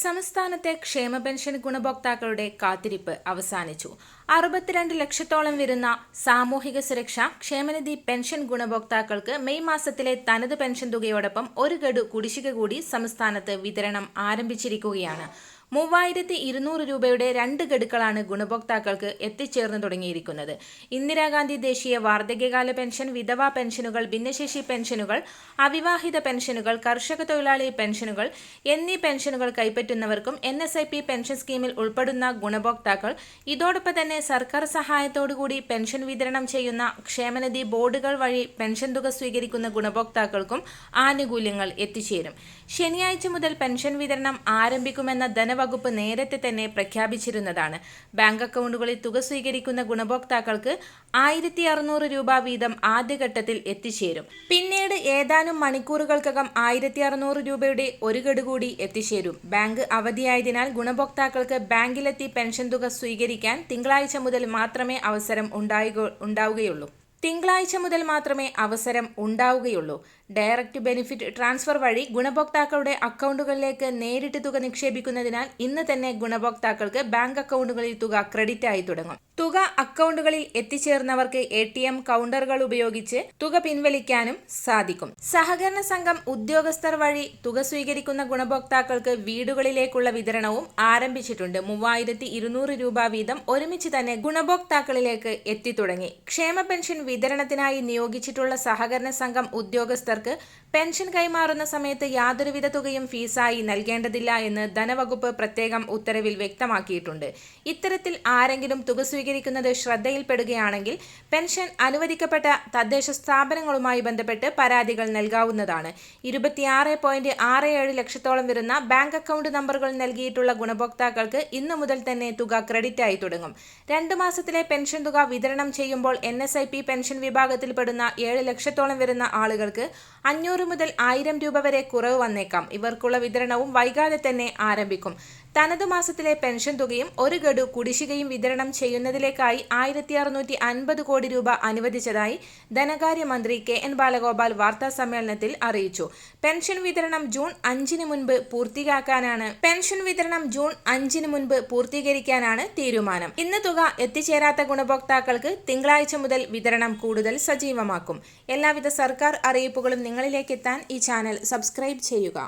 സംസ്ഥാനത്തെ ക്ഷേമ പെൻഷൻ ഗുണഭോക്താക്കളുടെ കാത്തിരിപ്പ് അവസാനിച്ചു. 62 ലക്ഷത്തോളം വരുന്ന സാമൂഹിക സുരക്ഷാ ക്ഷേമനിധി പെൻഷൻ ഗുണഭോക്താക്കൾക്ക് മെയ് മാസത്തിലെ തനത് പെൻഷൻ തുകയോടൊപ്പം ഒരു ഗഡു കുടിശ്ശിക കൂടി സംസ്ഥാനത്ത് വിതരണം ആരംഭിച്ചിരിക്കുകയാണ്. 3200 രൂപയുടെ 2 ഗഡുക്കളാണ് ഗുണഭോക്താക്കൾക്ക് എത്തിച്ചേർന്നു തുടങ്ങിയിരിക്കുന്നത്. ഇന്ദിരാഗാന്ധി ദേശീയ വാർദ്ധക്യകാല പെൻഷൻ, വിധവാ പെൻഷനുകൾ, ഭിന്നശേഷി പെൻഷനുകൾ, അവിവാഹിത പെൻഷനുകൾ, കർഷക തൊഴിലാളി പെൻഷനുകൾ എന്നീ പെൻഷനുകൾ കൈപ്പറ്റുന്നവർക്കും NSIP പെൻഷൻ സ്കീമിൽ ഉൾപ്പെടുന്ന ഗുണഭോക്താക്കൾ, ഇതോടൊപ്പം തന്നെ സർക്കാർ സഹായത്തോടുകൂടി പെൻഷൻ വിതരണം ചെയ്യുന്ന ക്ഷേമനിധി ബോർഡുകൾ വഴി പെൻഷൻ തുക സ്വീകരിക്കുന്ന ഗുണഭോക്താക്കൾക്കും ആനുകൂല്യങ്ങൾ എത്തിച്ചേരും. ശനിയാഴ്ച മുതൽ പെൻഷൻ വിതരണം ആരംഭിക്കുമെന്ന ധനവകുപ്പ് നേരത്തെ തന്നെ പ്രഖ്യാപിച്ചിരുന്നതാണ്. ബാങ്ക് അക്കൗണ്ടുകളിൽ തുക സ്വീകരിക്കുന്ന ഗുണഭോക്താക്കൾക്ക് 1600 രൂപ വീതം ആദ്യഘട്ടത്തിൽ എത്തിച്ചേരും. പിന്നീട് ഏതാനും മണിക്കൂറുകൾക്കകം 1600 രൂപയുടെ ഒരു ഗഡു കൂടി എത്തിച്ചേരും. ബാങ്ക് അവധിയായതിനാൽ ഗുണഭോക്താക്കൾക്ക് ബാങ്കിലെത്തി പെൻഷൻ തുക സ്വീകരിക്കാൻ തിങ്കളാഴ്ച മുതൽ മാത്രമേ അവസരം ഉണ്ടാവുകയുള്ളൂ. ഡയറക്റ്റ് ബെനിഫിറ്റ് ട്രാൻസ്ഫർ വഴി ഗുണഭോക്താക്കളുടെ അക്കൗണ്ടുകളിലേക്ക് നേരിട്ട് തുക നിക്ഷേപിക്കുന്നതിനാൽ ഇന്ന് തന്നെ ഗുണഭോക്താക്കൾക്ക് ബാങ്ക് അക്കൗണ്ടുകളിൽ തുക ക്രെഡിറ്റ് ആയി തുടങ്ങും. തുക അക്കൗണ്ടുകളിൽ എത്തിച്ചേർന്നവർക്ക് ATM കൗണ്ടറുകൾ ഉപയോഗിച്ച് തുക പിൻവലിക്കാനും സാധിക്കും. സഹകരണ സംഘം ഉദ്യോഗസ്ഥർ വഴി തുക സ്വീകരിക്കുന്ന ഗുണഭോക്താക്കൾക്ക് വീടുകളിലേക്കുള്ള വിതരണവും ആരംഭിച്ചിട്ടുണ്ട്. 3200 രൂപ വീതം ഒരുമിച്ച് തന്നെ ഗുണഭോക്താക്കളിലേക്ക് എത്തിത്തുടങ്ങി. ക്ഷേമ പെൻഷൻ വിതരണത്തിനായി നിയോഗിച്ചിട്ടുള്ള സഹകരണ സംഘം ഉദ്യോഗസ്ഥർക്ക് പെൻഷൻ കൈമാറുന്ന സമയത്ത് യാതൊരുവിധ തുകയും ഫീസായി നൽകേണ്ടതില്ല എന്ന് ധനവകുപ്പ് പ്രത്യേകം ഉത്തരവിൽ വ്യക്തമാക്കിയിട്ടുണ്ട്. ഇത്തരത്തിൽ ആരെങ്കിലും തുക സ്വീകരിക്കുന്നത് ശ്രദ്ധയിൽപ്പെടുകയാണെങ്കിൽ പെൻഷൻ അനുവദിക്കപ്പെട്ട തദ്ദേശ സ്ഥാപനങ്ങളുമായി ബന്ധപ്പെട്ട് പരാതികൾ നൽകാവുന്നതാണ്. 26.67 ലക്ഷത്തോളം വരുന്ന ബാങ്ക് അക്കൗണ്ട് നമ്പറുകൾ നൽകിയിട്ടുള്ള ഗുണഭോക്താക്കൾക്ക് ഇന്നു മുതൽ തന്നെ തുക ക്രെഡിറ്റ് ആയി തുടങ്ങും. 2 മാസത്തിലെ പെൻഷൻ തുക വിതരണം ചെയ്യുമ്പോൾ NSIP പെൻഷൻ വിഭാഗത്തിൽപ്പെടുന്ന 7 ലക്ഷത്തോളം വരുന്ന ആളുകൾക്ക് 500 മുതൽ 1000 രൂപ വരെ കുറവ് വന്നേക്കാം. ഇവർക്കുള്ള വിതരണവും വൈകാതെ തന്നെ ആരംഭിക്കും. തനതു മാസത്തിലെ പെൻഷൻ തുകയും ഒരു ഗഡു കുടിശ്ശികയും വിതരണം ചെയ്യുന്നതിലേക്കായി 1650 കോടി രൂപ അനുവദിച്ചതായി ധനകാര്യമന്ത്രി KN ബാലഗോപാൽ വാർത്താ സമ്മേളനത്തിൽ അറിയിച്ചു. പെൻഷൻ വിതരണം ജൂൺ 5 മുൻപ് പൂർത്തീകരിക്കാനാണ് തീരുമാനം. ഇന്ന് തുക എത്തിച്ചേരാത്ത ഗുണഭോക്താക്കൾക്ക് തിങ്കളാഴ്ച മുതൽ വിതരണം കൂടുതൽ സജീവമാക്കും. എല്ലാവിധ സർക്കാർ അറിയിപ്പുകളും നിങ്ങളിലേക്ക് എത്താൻ ഈ ചാനൽ സബ്സ്ക്രൈബ് ചെയ്യുക.